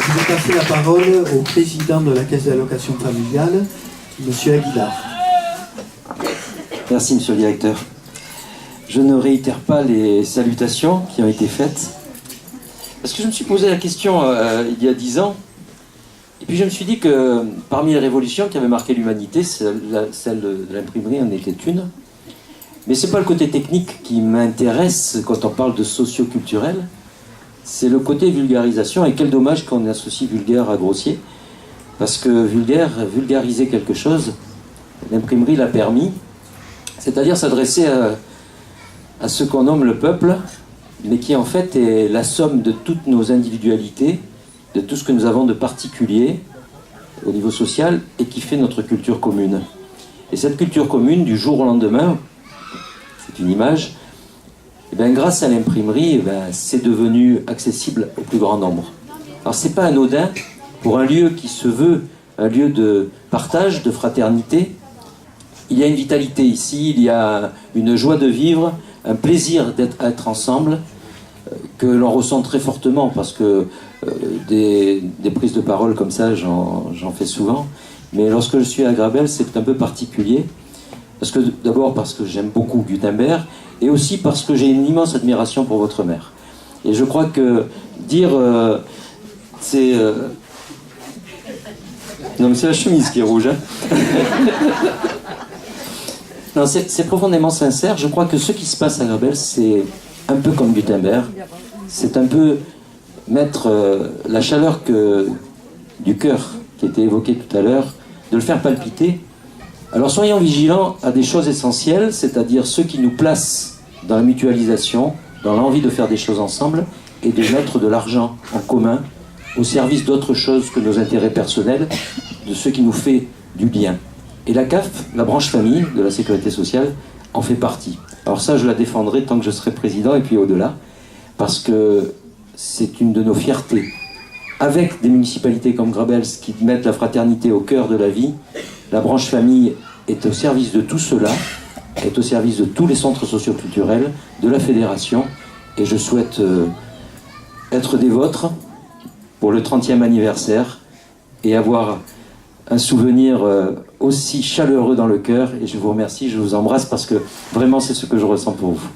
Je vais passer la parole au président de la Caisse d'allocation familiale, M. Aguilar. Merci, monsieur le directeur. Je ne réitère pas les salutations qui ont été faites, parce que je me suis posé la question il y a 10 ans, et puis je me suis dit que parmi les révolutions qui avaient marqué l'humanité, celle de l'imprimerie en était une. Mais ce n'est pas le côté technique qui m'intéresse quand on parle de socio-culturel, c'est le côté vulgarisation, et quel dommage qu'on associe vulgaire à grossier, parce que vulgariser quelque chose, l'imprimerie l'a permis, c'est-à-dire s'adresser à ce qu'on nomme le peuple, mais qui en fait est la somme de toutes nos individualités, de tout ce que nous avons de particulier au niveau social, et qui fait notre culture commune. Et cette culture commune, du jour au lendemain, c'est une image, et bien, grâce à l'imprimerie, c'est devenu accessible au plus grand nombre. Alors c'est pas anodin pour un lieu qui se veut un lieu de partage, de fraternité. Il y a une vitalité ici, il y a une joie de vivre, un plaisir d'être ensemble, que l'on ressent très fortement, parce que des prises de parole comme ça, j'en fais souvent. Mais lorsque je suis à Grabel, c'est un peu particulier. D'abord parce que j'aime beaucoup Gutenberg, et aussi parce que j'ai une immense admiration pour votre mère. Et je crois que dire c'est... Non mais c'est la chemise qui est rouge, hein. Non, c'est profondément sincère. Je crois que ce qui se passe à Grabel, c'est un peu comme Gutenberg. C'est un peu mettre la chaleur du cœur qui était évoquée tout à l'heure, de le faire palpiter. Alors soyons vigilants à des choses essentielles, c'est-à-dire ceux qui nous placent dans la mutualisation, dans l'envie de faire des choses ensemble, et de mettre de l'argent en commun au service d'autre chose que nos intérêts personnels, de ce qui nous fait du bien. Et la CAF, la branche famille de la sécurité sociale, en fait partie. Alors ça, je la défendrai tant que je serai président, et puis au-delà, parce que c'est une de nos fiertés. Avec des municipalités comme Grabels qui mettent la fraternité au cœur de la vie, la branche famille est au service de tout cela, est au service de tous les centres socio-culturels, de la fédération, et je souhaite être des vôtres pour le 30e anniversaire et avoir un souvenir aussi chaleureux dans le cœur. Et je vous remercie, je vous embrasse, parce que vraiment c'est ce que je ressens pour vous.